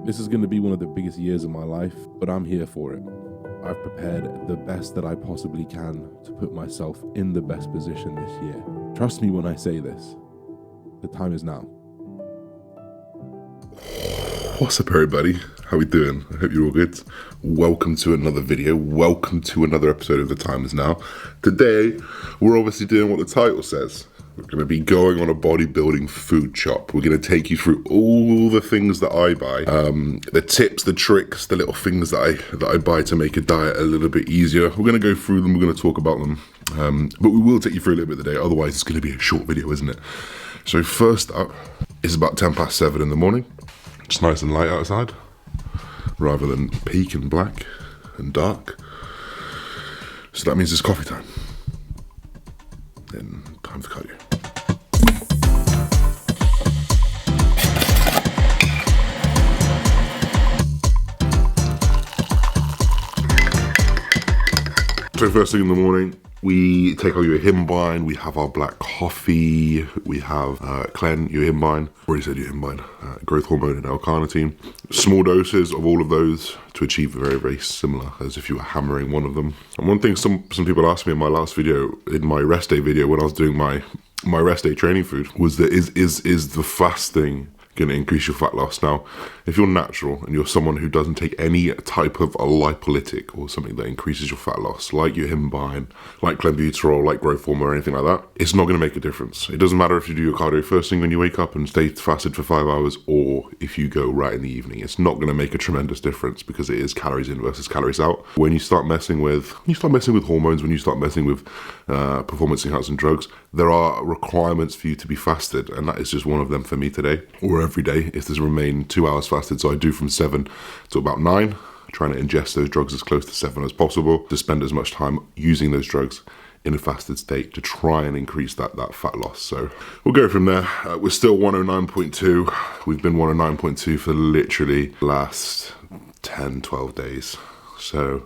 This is going to be one of the biggest years of my life, but I'm here for it. I've prepared the best that I possibly can to put myself in the best position this year. Trust me when I say this. The time is now. What's up, everybody? How we doing? I hope you're all good. Welcome to another video. Welcome to another episode of The Time Is Now. Today, we're obviously doing what the title says. We're going to be going on a bodybuilding food shop. We're going to take you through all the things that I buy, the tips, the tricks, the little things that I buy to make a diet a little bit easier. We're going to go through them. We're going to talk about them, but we will take you through a little bit today. Otherwise, it's going to be a short video, isn't it? So first up, it's about 7:10 in the morning. It's nice and light outside, rather than peak and black and dark. So that means it's coffee time. Then time for cardio. So first thing in the morning, we take our yohimbine, we have our black coffee, we have Clen, yohimbine, already said yohimbine, growth hormone and L-carnitine. Small doses of all of those to achieve very, very similar as if you were hammering one of them. And one thing some people asked me in my last video, in my rest day video, when I was doing my rest day training food, was that is the fasting going to increase your fat loss? Now, if you're natural and you're someone who doesn't take any type of a lipolytic or something that increases your fat loss, like yohimbine, like clenbuterol, like growth hormone or anything like that, it's not going to make a difference. It doesn't matter if you do your cardio first thing when you wake up and stay fasted for 5 hours, or if you go right in the evening. It's not going to make a tremendous difference because it is calories in versus calories out. When you start messing with hormones, when you start messing with performance enhancing drugs, there are requirements for you to be fasted, and that is just one of them for me today, or every day, is to remain 2 hours fasted. So I do from 7 to about 9, trying to ingest those drugs as close to 7 as possible, to spend as much time using those drugs in a fasted state to try and increase that fat loss. So we'll go from there. We're still 109.2. We've been 109.2 for literally the last 10, 12 days. So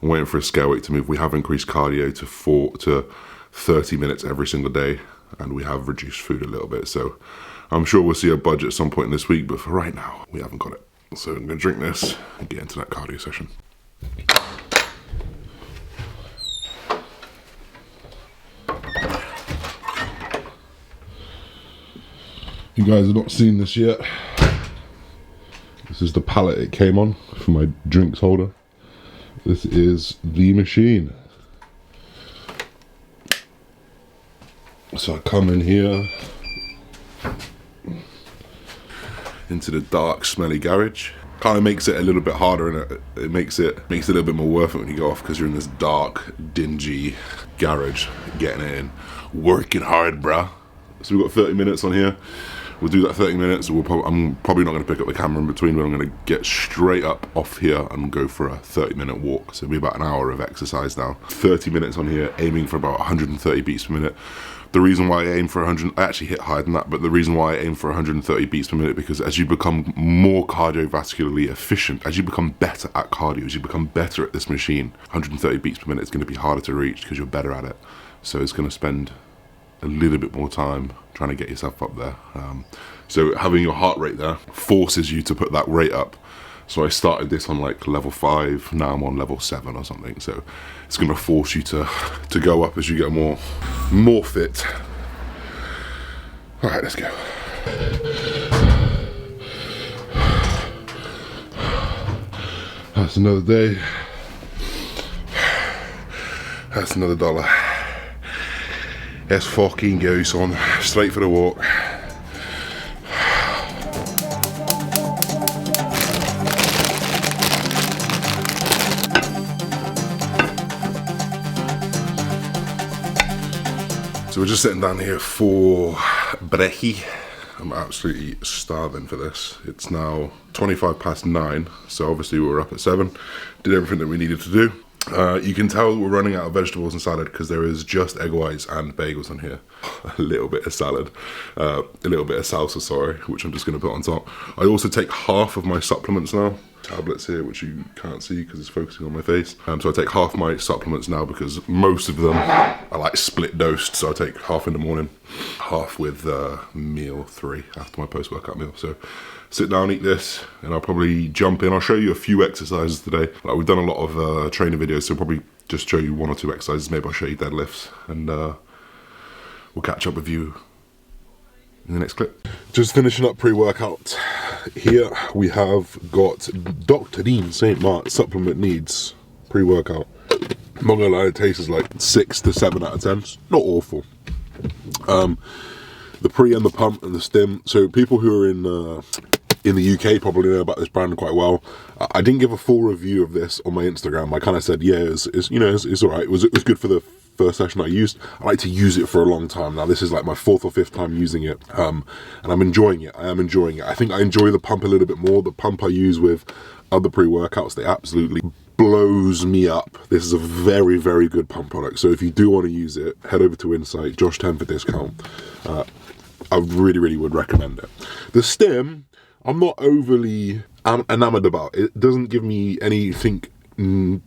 I'm waiting for a scale weight to move. We have increased cardio to 30 minutes every single day, and we have reduced food a little bit. So I'm sure we'll see a budget at some point this week, but for right now, we haven't got it. So I'm going to drink this and get into that cardio session. You guys have not seen this yet. This is the palette it came on for my drinks holder. This is the machine. So I come in here into the dark, smelly garage. Kind of makes it a little bit harder, and it makes it a little bit more worth it when you go off, because you're in this dark, dingy garage, getting it in, working hard, bruh. So we've got 30 minutes on here. We'll do that 30 minutes. I'm probably not going to pick up the camera in between, but I'm going to get straight up off here and go for a 30-minute walk. So it'll be about an hour of exercise now. 30 minutes on here, aiming for about 130 beats per minute. The reason why I aim for 100, I actually hit higher than that, but the reason why I aim for 130 beats per minute, because as you become more cardiovascularly efficient, as you become better at cardio, as you become better at this machine, 130 beats per minute is going to be harder to reach because you're better at it. So it's going to spend a little bit more time trying to get yourself up there. So having your heart rate there forces you to put that rate up. So I started this on like level 5, now I'm on level 7 or something. So it's going to force you to go up as you get more fit. All right, let's go. That's another day. That's another dollar. Let's fucking go, son. Straight for the walk. So we're just sitting down here for brekkie. I'm absolutely starving for this. It's now 9:25, so obviously we were up at 7, did everything that we needed to do. You can tell we're running out of vegetables and salad because there is just egg whites and bagels on here. A little bit of salad, a little bit of salsa, sorry, which I'm just going to put on top. I also take half of my supplements now. Tablets here, which you can't see because it's focusing on my face. So I take half my supplements now because most of them are like split dosed. So I take half in the morning, half with meal 3 after my post-workout meal. So sit down, eat this, and I'll probably jump in. I'll show you a few exercises today. Like, we've done a lot of training videos, so probably just show you 1 or 2 exercises. Maybe I'll show you deadlifts, and we'll catch up with you in the next clip. Just finishing up pre-workout. Here we have got Dr. Dean St. Mark supplement needs pre-workout. I'm not gonna lie, it tastes like 6 to 7 out of 10. It's not awful. The pre and the pump and the stim. So people who are in the UK probably know about this brand quite well. I didn't give a full review of this on my Instagram. I kind of said, yeah, it's all right. It was good for the first session I used. I like to use it for a long time. Now this is like my 4th or 5th time using it, and I'm enjoying it. I am enjoying it. I think I enjoy the pump a little bit more. The pump I use with other pre-workouts, they absolutely blows me up. This is a very, very good pump product. So if you do want to use it, head over to Insight, Josh10 for discount. I really would recommend it. The stim, I'm not overly enamored about. It doesn't give me anything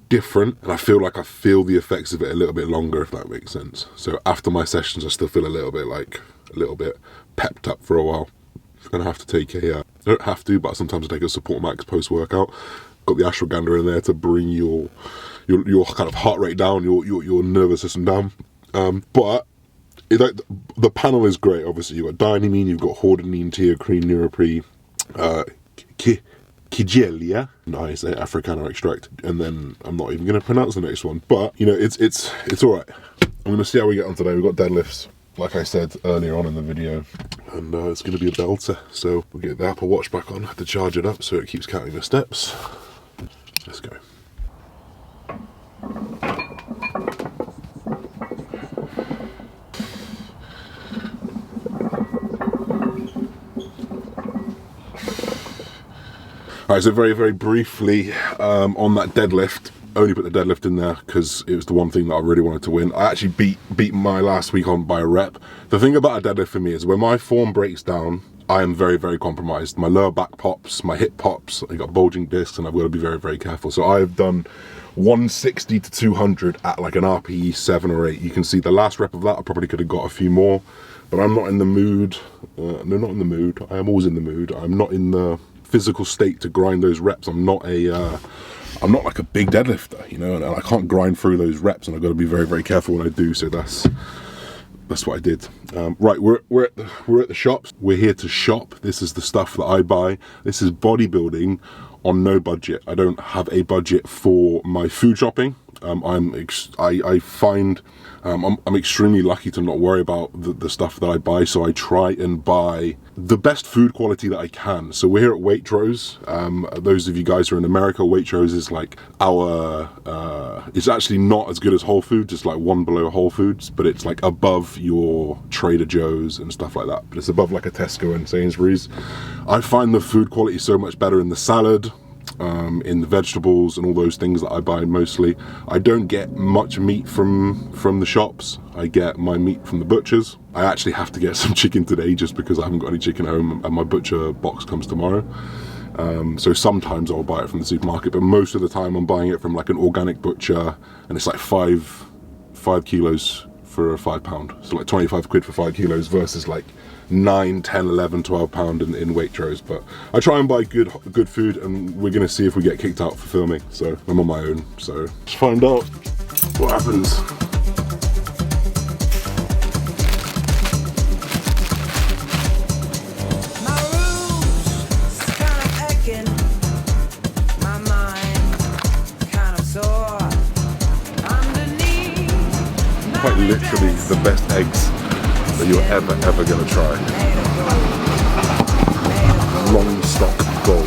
different, and I feel like I feel the effects of it a little bit longer, if that makes sense. So after my sessions, I still feel a little bit pepped up for a while. I'm gonna have to take I don't have to, but sometimes I take a Support Max post-workout. Got the ashwagandha in there to bring your kind of heart rate down, your nervous system down. But the panel is great. Obviously, you've got dianine, you've got hordenine, teocrine, neuropre, Kigelia, nice, Africana extract, and then I'm not even going to pronounce the next one, but you know, it's all right. I'm going to see how we get on today. We've got deadlifts, like I said earlier on in the video, and it's going to be a belter. So we'll get the Apple Watch back on, have to charge it up so it keeps counting the steps. Let's go. Alright, so very briefly on that deadlift, only put the deadlift in there because it was the one thing that I really wanted to win. I actually beat my last week on by a rep. The thing about a deadlift for me is when my form breaks down, I am very compromised. My lower back pops, my hip pops, I got bulging discs, and I've got to be very careful. So I've done 160 to 200 at like an RPE 7 or 8. You can see the last rep of that, I probably could have got a few more, but I'm not in the mood. No, not in the mood. I am always in the mood. I'm not in the physical state to grind those reps. I'm not like a big deadlifter, you know, and I can't grind through those reps, and I've got to be very careful when I do. So that's what I did. Right, we're at the shops. We're here to shop. This is the stuff that I buy. This is bodybuilding on no budget. I don't have a budget for my food shopping. I find I'm extremely lucky to not worry about the stuff that I buy, so I try and buy the best food quality that I can. So we're here at Waitrose. Those of you guys who are in America, Waitrose is like it's actually not as good as Whole Foods. It's like one below Whole Foods, but it's like above your Trader Joe's and stuff like that. But it's above like a Tesco and Sainsbury's. I find the food quality so much better in the salad, in the vegetables and all those things that I buy mostly. I don't get much meat from the shops. I get my meat from the butchers. I actually have to get some chicken today just because I haven't got any chicken at home, and my butcher box comes tomorrow. So sometimes I'll buy it from the supermarket, but most of the time I'm buying it from like an organic butcher, and it's like 5 kilos for a £5. So like 25 quid for 5 kilos versus like 9, 10, 11, 12 pound in Waitrose. But I try and buy good food, and we're gonna see if we get kicked out for filming. So I'm on my own, so let's find out what happens. Quite literally the best eggs that you're ever gonna try. Long stock gold.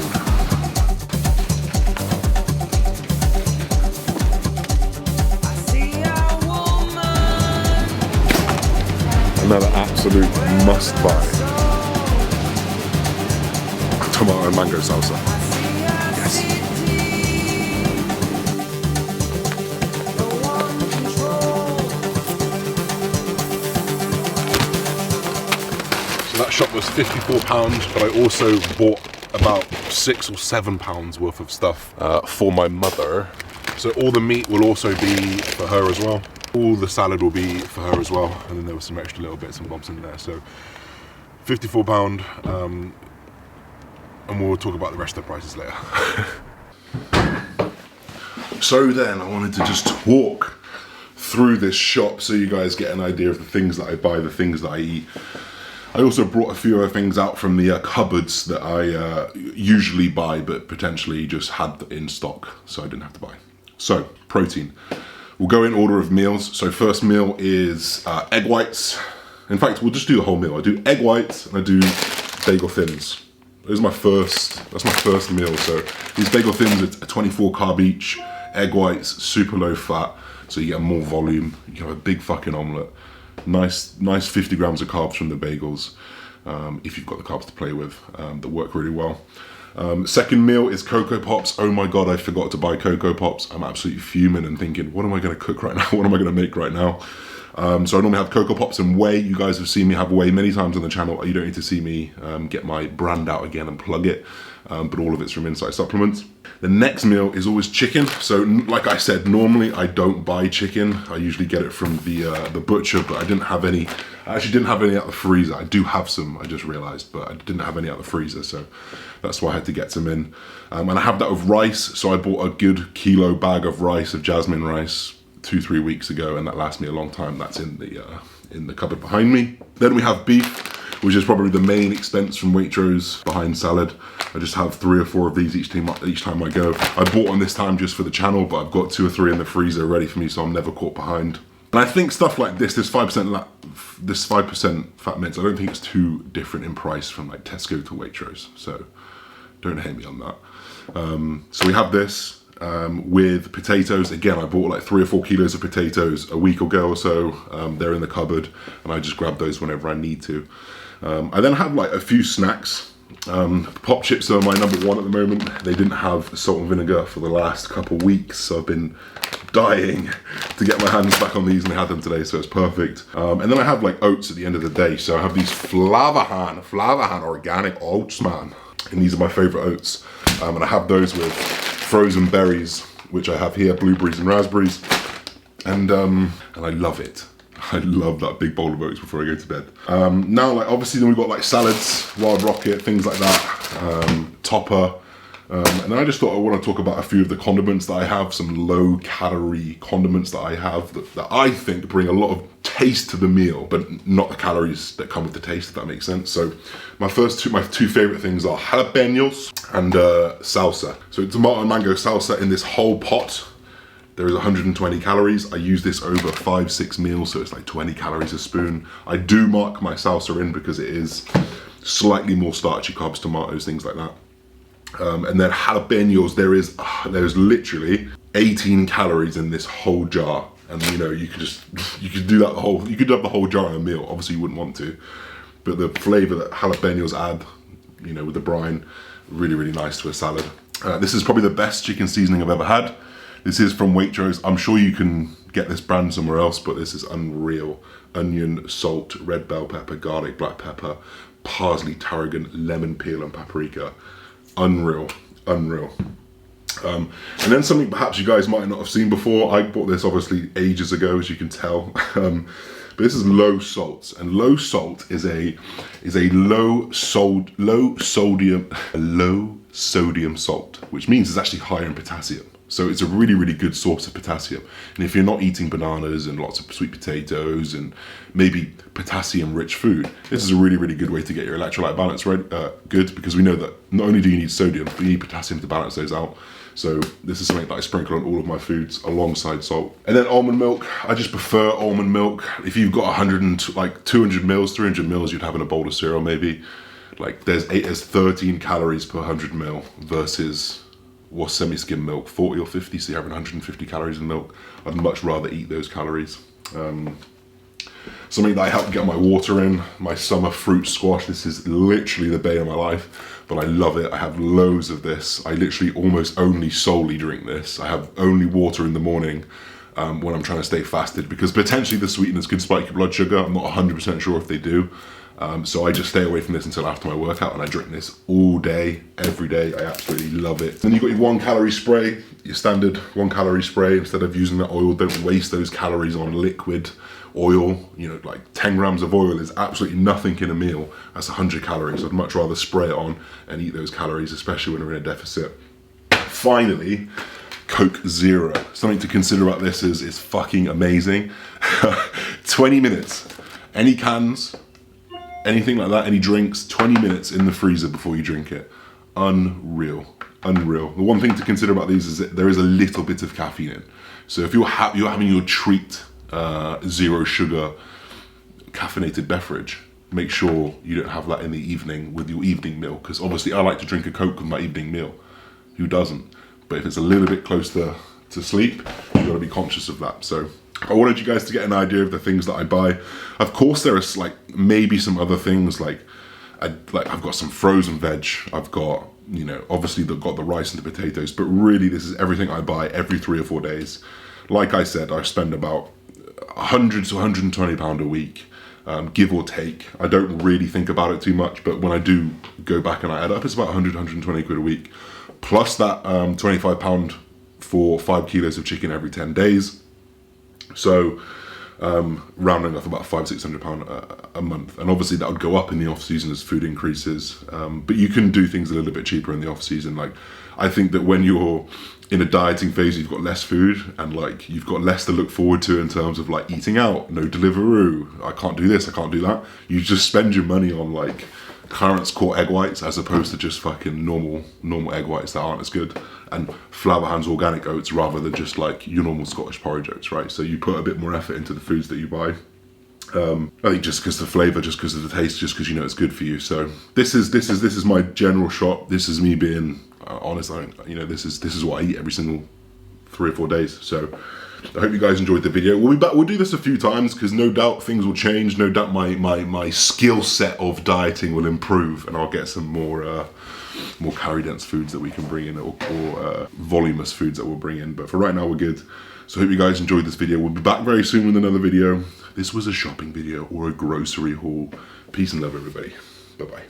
Another absolute must buy. Tomato and mango salsa. Yes. That shop was £54, but I also bought about £6 or £7 worth of stuff for my mother. So all the meat will also be for her as well. All the salad will be for her as well, and then there was some extra little bits and bobs in there. So £54. and we'll talk about the rest of the prices later. So then I wanted to just talk through this shop so you guys get an idea of the things that I buy, the things that I eat. I also brought a few other things out from the cupboards that I usually buy, but potentially just had in stock, so I didn't have to buy. So, protein. We'll go in order of meals. So first meal is egg whites. In fact, we'll just do the whole meal. I do egg whites and I do bagel thins. That's my first meal. So these bagel thins are 24 carb each. Egg whites, super low fat, so you get more volume. You have a big fucking omelette. Nice 50 grams of carbs from the bagels, if you've got the carbs to play with, that work really well. Second meal is Cocoa Pops. Oh my God, I forgot to buy Cocoa Pops. I'm absolutely fuming and thinking, what am I gonna cook right now? What am I gonna make right now? So I normally have Cocoa Pops and whey. You guys have seen me have whey many times on the channel. You don't need to see me get my brand out again and plug it, but all of it's from Insight Supplements. The next meal is always chicken. So like I said, normally I don't buy chicken. I usually get it from the butcher, but I didn't have any. I actually didn't have any out the freezer. I do have some, I just realized, but I didn't have any out the freezer, so that's why I had to get some in. And I have that with rice, so I bought a good kilo bag of rice, of jasmine rice, 2-3 weeks ago, and that lasts me a long time. That's in the cupboard behind me. Then we have beef, which is probably the main expense from Waitrose behind salad. I just have 3 or 4 of these each time I go. I bought one this time just for the channel, but I've got 2 or 3 in the freezer ready for me, so I'm never caught behind. And I think stuff like this 5% fat mince, I don't think it's too different in price from like Tesco to Waitrose, so don't hate me on that. So we have this with potatoes. Again, I bought like 3 or 4 kilos of potatoes a week ago or so. They're in the cupboard, and I just grab those whenever I need to. I then have like a few snacks. Pop chips are my number one at the moment. They didn't have salt and vinegar for the last couple weeks, so I've been dying to get my hands back on these, and I had them today, so it's perfect. And then I have like oats at the end of the day, so I have these Flavahan organic oats, man. And these are my favorite oats. And I have those with frozen berries, which I have here, blueberries and raspberries. And I love it. I love that big bowl of oats before I go to bed. Now, like obviously, then we've got like salads, Wild Rocket, things like that, Topper. And then I just thought I want to talk about a few of the condiments that I have, some low-calorie condiments that I have that I think bring a lot of taste to the meal, but not the calories that come with the taste, if that makes sense. So my two favorite things are jalapenos and salsa. So tomato and mango salsa in this whole pot. There is 120 calories. I use this over 5-6 meals, so it's like 20 calories a spoon. I do mark my salsa in because it is slightly more starchy carbs, tomatoes, things like that. And then jalapenos, there's literally 18 calories in this whole jar. And you know, you could do that you could have the whole jar in a meal. Obviously you wouldn't want to, but the flavor that jalapenos add, you know, with the brine, really, really nice to a salad. This is probably the best chicken seasoning I've ever had. This is from Waitrose. I'm sure you can get this brand somewhere else, but this is unreal. Onion, salt, red bell pepper, garlic, black pepper, parsley, tarragon, lemon peel, and paprika. Unreal. And then something perhaps you guys might not have seen before. I bought this obviously ages ago, as you can tell. But this is low salt, and low salt is a low sodium salt, which means it's actually higher in potassium. So it's a really, really good source of potassium. And if you're not eating bananas and lots of sweet potatoes and maybe potassium-rich food, this is a really, really good way to get your electrolyte balance good, because we know that not only do you need sodium, but you need potassium to balance those out. So this is something that I sprinkle on all of my foods alongside salt. And then almond milk. I just prefer almond milk. If you've got 200 mils, 300 mils, you'd have in a bowl of cereal maybe. Like there's 13 calories per 100 mil versus was semi-skim milk, 40 or 50, so you're having 150 calories in milk. I'd much rather eat those calories. Something that I help get my water in, my summer fruit squash. This is literally the bane of my life, but I love it. I have loads of this. I literally almost solely drink this. I have only water in the morning when I'm trying to stay fasted, because potentially the sweeteners could spike your blood sugar. I'm not 100% sure if they do. So I just stay away from this until after my workout, and I drink this all day, every day. I absolutely love it. Then you've got your 1 calorie spray, your standard 1 calorie spray. Instead of using that oil, don't waste those calories on liquid Oil, you know, like 10 grams of oil is absolutely nothing in a meal. That's 100 calories. I'd much rather spray it on and eat those calories, especially when we're in a deficit. Finally, Coke Zero. Something to consider about this is it's fucking amazing. 20 minutes. Any cans, anything like that, any drinks, 20 minutes in the freezer before you drink it. Unreal. Unreal. The one thing to consider about these is that there is a little bit of caffeine in. So if you're having your treat, zero sugar caffeinated beverage, make sure you don't have that in the evening with your evening meal, because obviously I like to drink a Coke with my evening meal. Who doesn't? But if it's a little bit close to sleep, you've got to be conscious of that. So I wanted you guys to get an idea of the things that I buy. Of course, there is like maybe some other things like I've got some frozen veg. I've got, you know, obviously they've got the rice and the potatoes, but really this is everything I buy every 3 or 4 days. Like I said, I spend about 100 to 120 pound a week, give or take. I don't really think about it too much, but when I do go back and I add up, it's about 100, 120 quid a week. Plus that 25 pound for 5 kilos of chicken every 10 days. So rounding off about 500-600 pound a month, and obviously that would go up in the off season as food increases, but you can do things a little bit cheaper in the off season. Like I think that when you're in a dieting phase, you've got less food and like you've got less to look forward to in terms of like eating out, no Deliveroo, I can't do this, I can't do that. You just spend your money on like Clarence Court egg whites as opposed to just fucking normal egg whites that aren't as good, and Flower Hands organic oats rather than just like your normal Scottish porridge oats, right? So you put a bit more effort into the foods that you buy. I think just because of the flavour, just because of the taste, just because you know it's good for you. So this is my general shop. This is me being honest. You know, this is what I eat every single 3 or 4 days. So I hope you guys enjoyed the video. We'll be back. We'll do this a few times because no doubt things will change. No doubt my skill set of dieting will improve, and I'll get some more calorie dense foods that we can bring in, or voluminous foods that we'll bring in. But for right now, we're good. So I hope you guys enjoyed this video. We'll be back very soon with another video. This was a shopping video or a grocery haul. Peace and love, everybody. Bye bye.